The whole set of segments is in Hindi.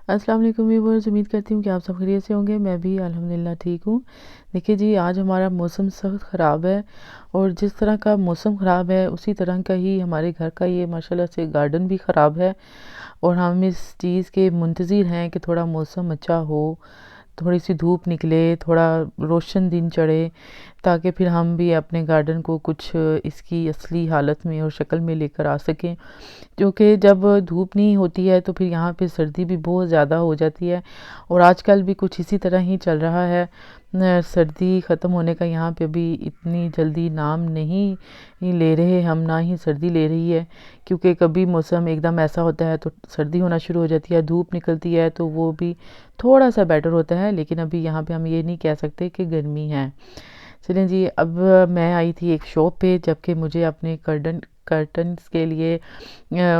अस्सलाम वालेकुम व्यूअर्स, उम्मीद करती हूँ कि आप सब खैरियत से होंगे। मैं भी अल्हम्दुलिल्लाह ठीक हूँ। देखिए जी, आज हमारा मौसम सख्त ख़राब है और जिस तरह का मौसम ख़राब है उसी तरह का ही हमारे घर का ये माशाल्लाह से गार्डन भी ख़राब है। और हम इस चीज़ के मुंतज़िर हैं कि थोड़ा मौसम अच्छा हो, थोड़ी सी धूप निकले, थोड़ा रोशन दिन चढ़े, ताकि फिर हम भी अपने गार्डन को कुछ इसकी असली हालत में और शक्ल में लेकर आ सकें। क्योंकि जब धूप नहीं होती है तो फिर यहाँ पे सर्दी भी बहुत ज़्यादा हो जाती है और आजकल भी कुछ इसी तरह ही चल रहा है। सर्दी ख़त्म होने का यहाँ पे अभी इतनी जल्दी नाम नहीं ले रहे हम, ना ही सर्दी ले रही है। क्योंकि कभी मौसम एकदम ऐसा होता है तो सर्दी होना शुरू हो जाती है, धूप निकलती है तो वो भी थोड़ा सा बेटर होता है, लेकिन अभी यहाँ पे हम ये नहीं कह सकते कि गर्मी है। चलें जी, अब मैं आई थी एक शॉप पे, जबकि मुझे अपने कर्टन्स के लिए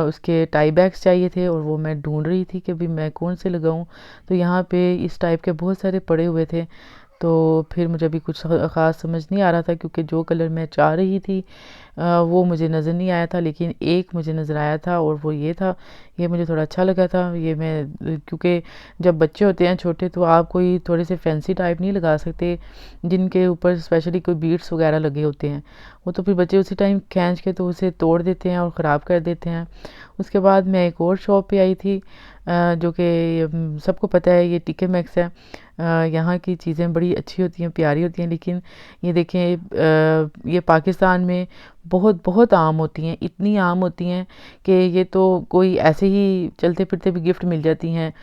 उसके टाई बैग्स चाहिए थे और वो मैं ढूंढ रही थी कि अभी मैं कौन से लगाऊं। तो यहाँ पे इस टाइप के बहुत सारे पड़े हुए थे, तो फिर मुझे अभी कुछ ख़ास समझ नहीं आ रहा था, क्योंकि जो कलर मैं चाह रही थी वो मुझे नज़र नहीं आया था, लेकिन एक मुझे नज़र आया था और वो ये था। ये मुझे थोड़ा अच्छा लगा था। ये मैं क्योंकि जब बच्चे होते हैं छोटे तो आप कोई थोड़े से फैंसी टाइप नहीं लगा सकते जिनके ऊपर स्पेशली कोई बीड्स वगैरह लगे होते हैं। वो तो फिर बच्चे उसी टाइम खींच के तो उसे तोड़ देते हैं और ख़राब कर देते हैं। उसके बाद मैं एक और शॉप पे आई थी, जो कि सबको पता है, ये टीके मैक्स है। यहाँ की चीज़ें बड़ी अच्छी होती हैं, प्यारी होती हैं, लेकिन ये देखें, ये पाकिस्तान में बहुत बहुत आम होती हैं, इतनी आम होती हैं कि ये तो कोई ऐसे ही चलते फिरते भी गिफ्ट मिल जाती हैं।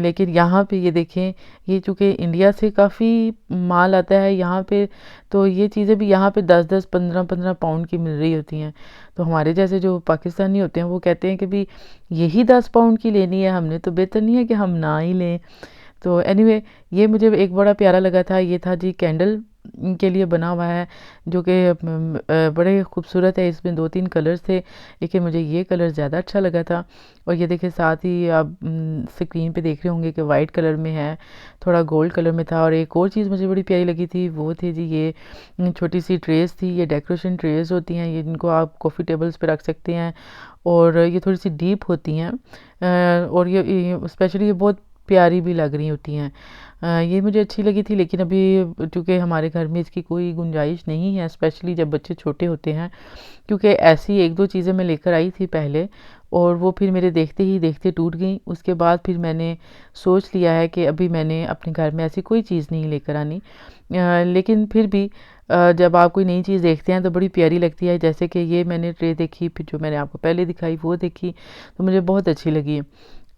लेकिन यहाँ पे ये देखें, ये चूँकि इंडिया से काफ़ी माल आता है यहाँ पे, तो ये चीज़ें भी यहाँ पे 10-10 15-15 पाउंड की मिल रही होती हैं। तो हमारे जैसे जो पाकिस्तानी होते हैं वो कहते हैं कि भी यही 10 पाउंड की लेनी है हमने, तो बेहतर नहीं है कि हम ना ही लें। तो एनीवे, ये मुझे एक बड़ा प्यारा लगा था। ये था जी कैंडल के लिए बना हुआ है, जो कि बड़े खूबसूरत है। इसमें 2-3 कलर्स थे, लेकिन मुझे ये कलर ज़्यादा अच्छा लगा था। और ये देखिए, साथ ही आप स्क्रीन पे देख रहे होंगे कि वाइट कलर में है, थोड़ा गोल्ड कलर में था। और एक और चीज़ मुझे बड़ी प्यारी लगी थी, वो थी जी ये छोटी सी ट्रेस थी। ये डेकोरेशन ट्रेस होती हैं, ये जिनको आप कॉफ़ी टेबल्स पे रख सकते हैं, और ये थोड़ी सी डीप होती हैं। और ये स्पेशली ये बहुत प्यारी भी लग रही होती हैं। ये मुझे अच्छी लगी थी, लेकिन अभी चूँकि हमारे घर में इसकी कोई गुंजाइश नहीं है, स्पेशली जब बच्चे छोटे होते हैं। क्योंकि ऐसी 1-2 चीज़ें मैं लेकर आई थी पहले, और वो फिर मेरे देखते ही देखते टूट गई। उसके बाद फिर मैंने सोच लिया है कि अभी मैंने अपने घर में ऐसी कोई चीज़ नहीं लेकर आनी। लेकिन फिर भी जब आप कोई नई चीज़ देखते हैं तो बड़ी प्यारी लगती है। जैसे कि ये मैंने ट्रे देखी, फिर जो मैंने आपको पहले दिखाई वो देखी, तो मुझे बहुत अच्छी लगी।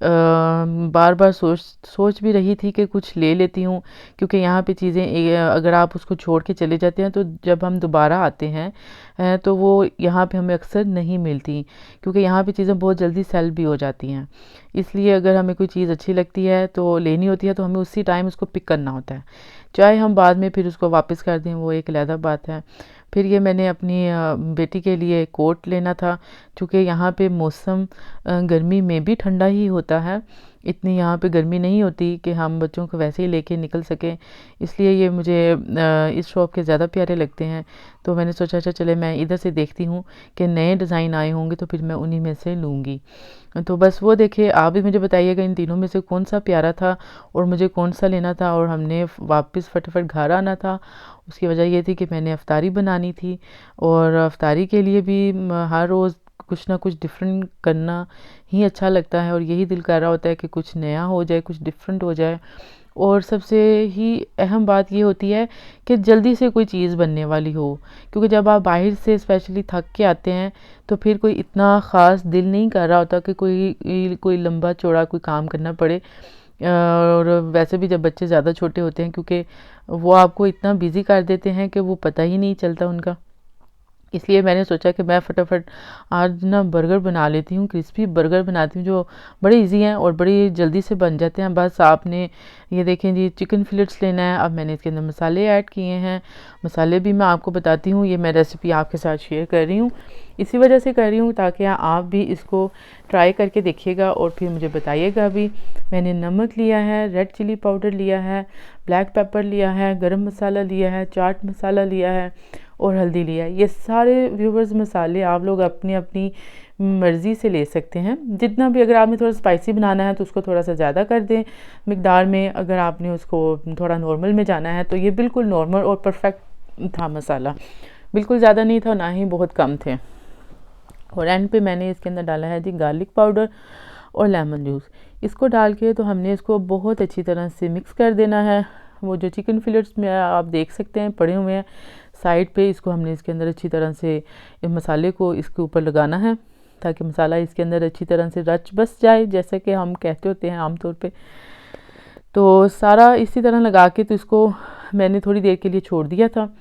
बार बार सोच सोच भी रही थी कि कुछ ले लेती हूँ, क्योंकि यहाँ पे चीज़ें अगर आप उसको छोड़ के चले जाते हैं तो जब हम दोबारा आते हैं तो वो यहाँ पे हमें अक्सर नहीं मिलती, क्योंकि यहाँ पे चीज़ें बहुत जल्दी सेल भी हो जाती हैं। इसलिए अगर हमें कोई चीज़ अच्छी लगती है तो लेनी होती है, तो हमें उसी टाइम उसको पिक करना होता है, चाहे हम बाद में फिर उसको वापस कर दें, वो एक अलग बात है। फिर ये मैंने अपनी बेटी के लिए कोट लेना था, क्योंकि यहाँ पे मौसम गर्मी में भी ठंडा ही होता है। इतनी यहाँ पे गर्मी नहीं होती कि हम बच्चों को वैसे ही लेके निकल सकें। इसलिए ये मुझे इस शॉप के ज़्यादा प्यारे लगते हैं। तो मैंने सोचा अच्छा चले मैं इधर से देखती हूँ कि नए डिज़ाइन आए होंगे तो फिर मैं उन्हीं में से लूँगी। तो बस वो देखिए, आप भी मुझे बताइएगा इन तीनों में से कौन सा प्यारा था और मुझे कौन सा लेना था। और हमने वापस फटाफट घर आना था। उसकी वजह ये थी कि मैंने अफ्तारी बनानी थी, और अफ्तारी के लिए भी हर रोज़ कुछ ना कुछ डिफरेंट करना ही अच्छा लगता है, और यही दिल कर रहा होता है कि कुछ नया हो जाए, कुछ डिफरेंट हो जाए। और सबसे ही अहम बात ये होती है कि जल्दी से कोई चीज़ बनने वाली हो, क्योंकि जब आप बाहर से स्पेशली थक के आते हैं तो फिर कोई इतना ख़ास दिल नहीं कर रहा होता कि कोई कोई लंबा चौड़ा कोई काम करना पड़े। और वैसे भी जब बच्चे ज़्यादा छोटे होते हैं, क्योंकि वो आपको इतना बिज़ी कर देते हैं कि वो पता ही नहीं चलता उनका। इसलिए मैंने सोचा कि मैं फटाफट आज ना बर्गर बना लेती हूँ, क्रिस्पी बर्गर बनाती हूँ, जो बड़े इजी हैं और बड़ी जल्दी से बन जाते हैं। बस आपने ये देखें जी, चिकन फिलेट्स लेना है। अब मैंने इसके अंदर मसाले ऐड किए हैं। मसाले भी मैं आपको बताती हूँ, ये मैं रेसिपी आपके साथ शेयर कर रही हूँ, इसी वजह से कर रही हूँ ताकि आप भी इसको ट्राई करके देखिएगा और फिर मुझे बताइएगा भी। मैंने नमक लिया है, रेड चिली पाउडर लिया है, ब्लैक पेपर लिया है, गरम मसाला लिया है, चाट मसाला लिया है और हल्दी लिया है। ये सारे व्यूवर्स मसाले आप लोग अपनी अपनी मर्ज़ी से ले सकते हैं। जितना भी, अगर आपने थोड़ा स्पाइसी बनाना है तो उसको थोड़ा सा ज़्यादा कर दें मिकदार में, अगर आपने उसको थोड़ा नॉर्मल में जाना है तो ये बिल्कुल नॉर्मल और परफेक्ट था मसाला, बिल्कुल ज़्यादा नहीं था ना ही बहुत कम थे। और एंड पे मैंने इसके अंदर डाला है जी गार्लिक पाउडर और लेमन जूस। इसको डाल के तो हमने इसको बहुत अच्छी तरह से मिक्स कर देना है। वो जो चिकन फिलेट्स में आप देख सकते हैं पड़े हुए हैं साइड पे, इसको हमने इसके अंदर अच्छी तरह से मसाले को इसके ऊपर लगाना है ताकि मसाला इसके अंदर अच्छी तरह से रच बस जाए, जैसे कि हम कहते होते हैं आमतौर पे। तो सारा इसी तरह लगा के तो इसको मैंने थोड़ी देर के लिए छोड़ दिया था।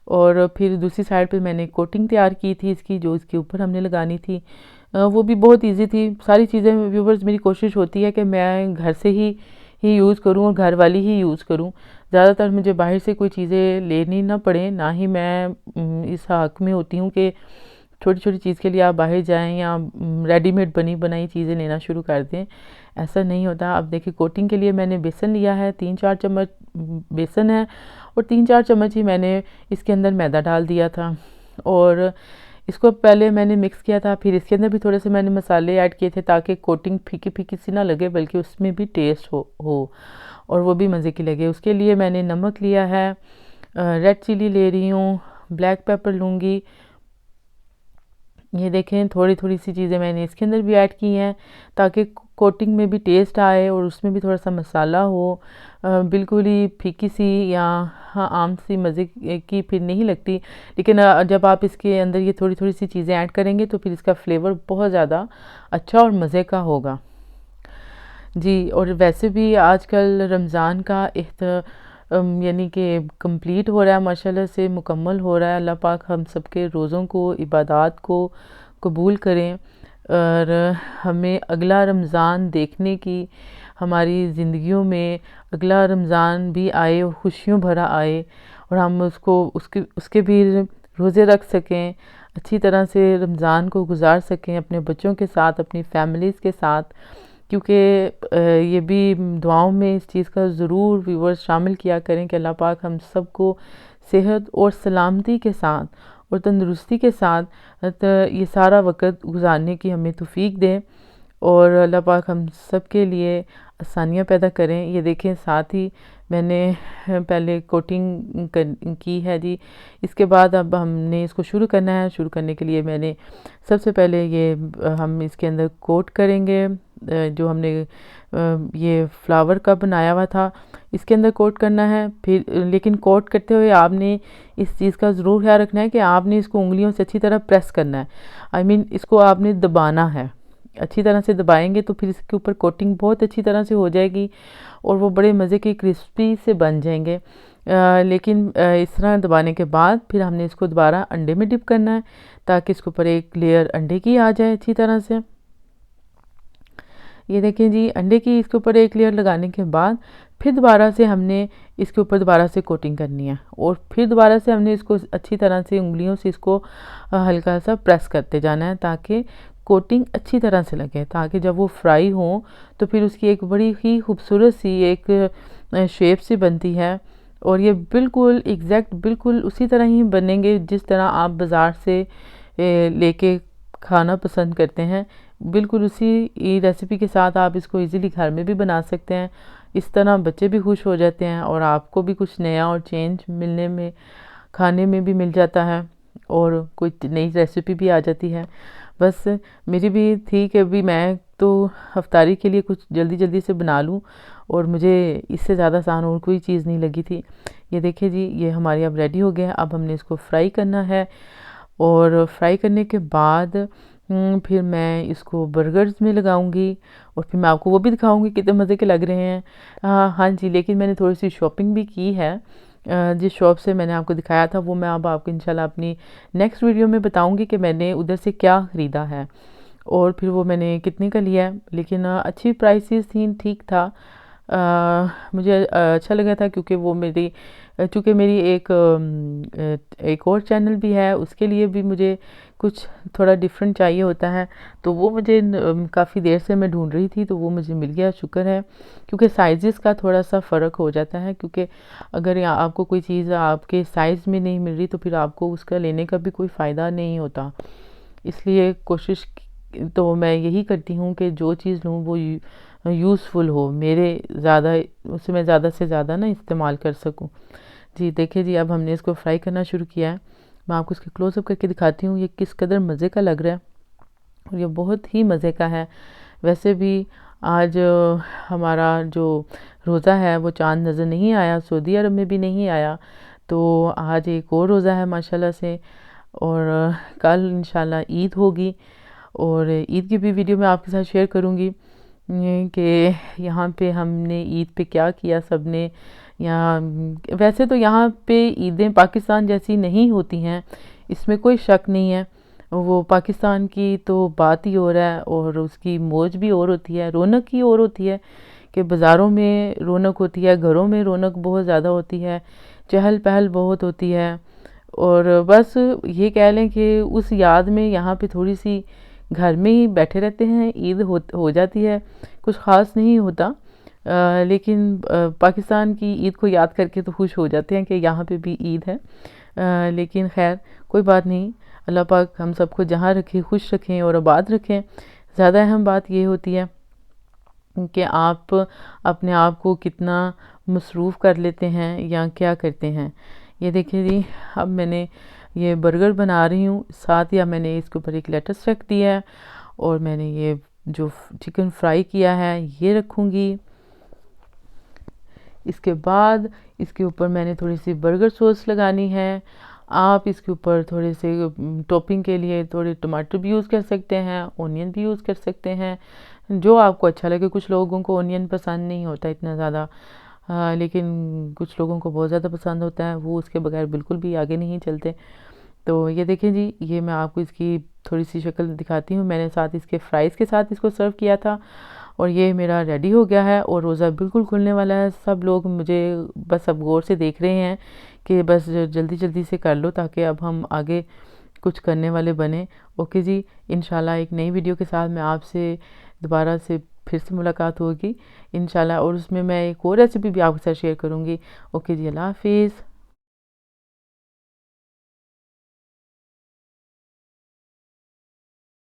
और फिर दूसरी साइड पे मैंने कोटिंग तैयार की थी इसकी, जो इसके ऊपर हमने लगानी थी। वो भी बहुत इजी थी। सारी चीज़ें व्यूवर्स, मेरी कोशिश होती है कि मैं घर से ही यूज़ करूँ और घर वाली ही यूज़ करूँ। ज़्यादातर मुझे बाहर से कोई चीज़ें लेनी ना पड़े, ना ही मैं इस हक़ में होती हूँ कि छोटी छोटी चीज़ के लिए आप बाहर जाएं या रेडीमेड बनी बनाई चीज़ें लेना शुरू कर दें। ऐसा नहीं होता। अब देखिए कोटिंग के लिए मैंने बेसन लिया है, 3-4 चम्मच बेसन है और 3-4 चम्मच ही मैंने इसके अंदर मैदा डाल दिया था। और इसको पहले मैंने मिक्स किया था, फिर इसके अंदर भी थोड़े से मैंने मसाले ऐड किए थे ताकि कोटिंग फीकी फीकी सी ना लगे, बल्कि उसमें भी टेस्ट हो और वो भी मज़े की लगे। उसके लिए मैंने नमक लिया है, रेड चिली ले रही हूँ, ब्लैक पेपर लूँगी। ये देखें थोड़ी थोड़ी सी चीज़ें मैंने इसके अंदर भी ऐड की हैं ताकि कोटिंग में भी टेस्ट आए और उसमें भी थोड़ा सा मसाला हो। बिल्कुल ही फीकी सी या हाँ आम सी मज़े की फिर नहीं लगती, लेकिन जब आप इसके अंदर ये थोड़ी थोड़ी सी चीज़ें ऐड करेंगे तो फिर इसका फ्लेवर बहुत ज़्यादा अच्छा और मज़े का होगा जी। और वैसे भी आजकल रमज़ान का यानी कि कंप्लीट हो रहा है, माशाल्लाह से मुकम्मल हो रहा है। अल्लाह पाक हम सबके रोज़ों को, इबादत को कबूल करें और हमें अगला रमज़ान देखने की, हमारी ज़िंदगियों में अगला रमज़ान भी आए और खुशियों भरा आए और हम उसके भी रोज़े रख सकें, अच्छी तरह से रमज़ान को गुजार सकें अपने बच्चों के साथ, अपनी फैमिलीज़ के साथ। क्योंकि ये भी दुआओं में इस चीज़ का ज़रूर व्यूवर्स शामिल किया करें कि अल्लाह पाक हम सबको सेहत और सलामती के साथ और तंदुरुस्ती के साथ ये सारा वक्त गुजारने की हमें तौफीक दें और अल्लाह पाक हम सब के लिए आसानियाँ पैदा करें। ये देखें साथ ही मैंने पहले कोटिंग की है जी। इसके बाद अब हमने इसको शुरू करना है। शुरू करने के लिए मैंने सबसे पहले हम इसके अंदर कोट करेंगे जो हमने ये फ्लावर का बनाया हुआ था, इसके अंदर कोट करना है। फिर लेकिन कोट करते हुए आपने इस चीज़ का ज़रूर ख्याल रखना है कि आपने इसको उंगलियों से अच्छी तरह प्रेस करना है। इसको आपने दबाना है। अच्छी तरह से दबाएंगे तो फिर इसके ऊपर कोटिंग बहुत अच्छी तरह से हो जाएगी और वो बड़े मज़े के क्रिस्पी से बन जाएंगे। लेकिन इस तरह दबाने के बाद फिर हमने इसको दोबारा अंडे में डिप करना है ताकि इसके ऊपर एक लेयर अंडे की आ जाए अच्छी तरह से। ये देखें जी, अंडे की इसके ऊपर एक लेयर लगाने के बाद फिर दोबारा से हमने इसके ऊपर दोबारा से कोटिंग करनी है और फिर दोबारा से हमने इसको अच्छी तरह से उंगलियों से इसको हल्का सा प्रेस करते जाना है ताकि कोटिंग अच्छी तरह से लगे, ताकि जब वो फ्राई हो तो फिर उसकी एक बड़ी ही खूबसूरत सी एक शेप से बनती है। और ये बिल्कुल एग्जैक्ट बिल्कुल उसी तरह ही बनेंगे जिस तरह आप बाज़ार से लेके खाना पसंद करते हैं। बिल्कुल उसी रेसिपी के साथ आप इसको इजीली घर में भी बना सकते हैं। इस तरह बच्चे भी खुश हो जाते हैं और आपको भी कुछ नया और चेंज मिलने में, खाने में भी मिल जाता है और कोई नई रेसिपी भी आ जाती है। बस मेरी भी थी कि अभी मैं तो अफ्तारी के लिए कुछ जल्दी जल्दी से बना लूँ और मुझे इससे ज़्यादा आसान और कोई चीज़ नहीं लगी थी। ये देखिए जी, ये हमारी अब रेडी हो गया। अब हमने इसको फ्राई करना है और फ्राई करने के बाद फिर मैं इसको बर्गर्स में लगाऊंगी और फिर मैं आपको वो भी दिखाऊंगी कितने मज़े के लग रहे हैं। हाँ जी, लेकिन मैंने थोड़ी सी शॉपिंग भी की है। जिस शॉप से मैंने आपको दिखाया था वो मैं अब आपको इंशाल्लाह अपनी नेक्स्ट वीडियो में बताऊंगी कि मैंने उधर से क्या ख़रीदा है और फिर वो मैंने कितने का लिया है। लेकिन अच्छी प्राइसेस थी, ठीक था। मुझे अच्छा लगा था क्योंकि वो चूँकि मेरी एक और चैनल भी है, उसके लिए भी मुझे कुछ थोड़ा डिफरेंट चाहिए होता है, तो वो मुझे काफ़ी देर से मैं ढूंढ रही थी, तो वो मुझे मिल गया, शुक्र है। क्योंकि साइज़ का थोड़ा सा फ़र्क हो जाता है, क्योंकि अगर आपको कोई चीज़ आपके साइज़ में नहीं मिल रही तो फिर आपको उसका लेने का भी कोई फ़ायदा नहीं होता। इसलिए कोशिश तो मैं यही करती हूँ कि जो चीज़ लूँ वो यूज़फुल हो, मेरे ज़्यादा उसे मैं ज़्यादा से ज़्यादा ना इस्तेमाल कर सकूँ। जी देखिए जी, अब हमने इसको फ्राई करना शुरू किया है। मैं आपको इसके क्लोज़अप करके दिखाती हूँ ये किस कदर मज़े का लग रहा है, और ये बहुत ही मज़े का है। वैसे भी आज हमारा जो रोज़ा है वो चाँद नज़र नहीं आया, सऊदी अरब में भी नहीं आया, तो आज एक और रोज़ा है माशाल्लाह से। और कल इंशाल्लाह ईद होगी, और ईद की भी वीडियो मैं आपके साथ शेयर करूँगी कि यहाँ पे हमने ईद पे क्या किया सब ने। यहाँ वैसे तो यहाँ पे ईदें पाकिस्तान जैसी नहीं होती हैं, इसमें कोई शक नहीं है। वो पाकिस्तान की तो बात ही और है, और उसकी मौज भी और होती है, रौनक ही और होती है कि बाज़ारों में रौनक होती है, घरों में रौनक बहुत ज़्यादा होती है, चहल पहल बहुत होती है। और बस ये कह लें कि उस याद में यहाँ पे थोड़ी सी घर में ही बैठे रहते हैं, ईद हो जाती है, कुछ ख़ास नहीं होता। लेकिन पाकिस्तान की ईद को याद करके तो खुश हो जाते हैं कि यहाँ पे भी ईद है। लेकिन खैर कोई बात नहीं, अल्लाह पाक हम सबको जहाँ रखे खुश रखें और आबाद रखें। ज़्यादा अहम बात ये होती है कि आप अपने आप को कितना मसरूफ़ कर लेते हैं या क्या करते हैं। ये देखिए जी, अब मैंने ये बर्गर बना रही हूँ, साथ या मैंने इसके ऊपर एक लेटस रख दिया है, और मैंने ये जो चिकन फ्राई किया है ये रखूँगी। इसके बाद इसके ऊपर मैंने थोड़ी सी बर्गर सॉस लगानी है। आप इसके ऊपर थोड़े से टॉपिंग के लिए थोड़े टमाटर भी यूज़ कर सकते हैं, ओनियन भी यूज़ कर सकते हैं, जो आपको अच्छा लगे। कुछ लोगों को ओनियन पसंद नहीं होता इतना ज़्यादा, लेकिन कुछ लोगों को बहुत ज़्यादा पसंद होता है, वो उसके बगैर बिल्कुल भी आगे नहीं चलते। तो ये देखें जी, ये मैं आपको इसकी थोड़ी सी शक्ल दिखाती हूँ। मैंने साथ इसके फ्राइज़ के साथ इसको सर्व किया था, और ये मेरा रेडी हो गया है, और रोज़ा बिल्कुल खुलने वाला है। सब लोग मुझे बस अब गौर से देख रहे हैं कि बस जल्दी जल्दी से कर लो ताकि अब हम आगे कुछ करने वाले बने। ओके जी, इंशाल्लाह एक नई वीडियो के साथ मैं आपसे दोबारा से फिर से मुलाकात होगी इंशाल्लाह, और उसमें मैं एक और रेसिपी भी आपके साथ शेयर करूँगी। ओके जी, अल्लाह हाफिज़।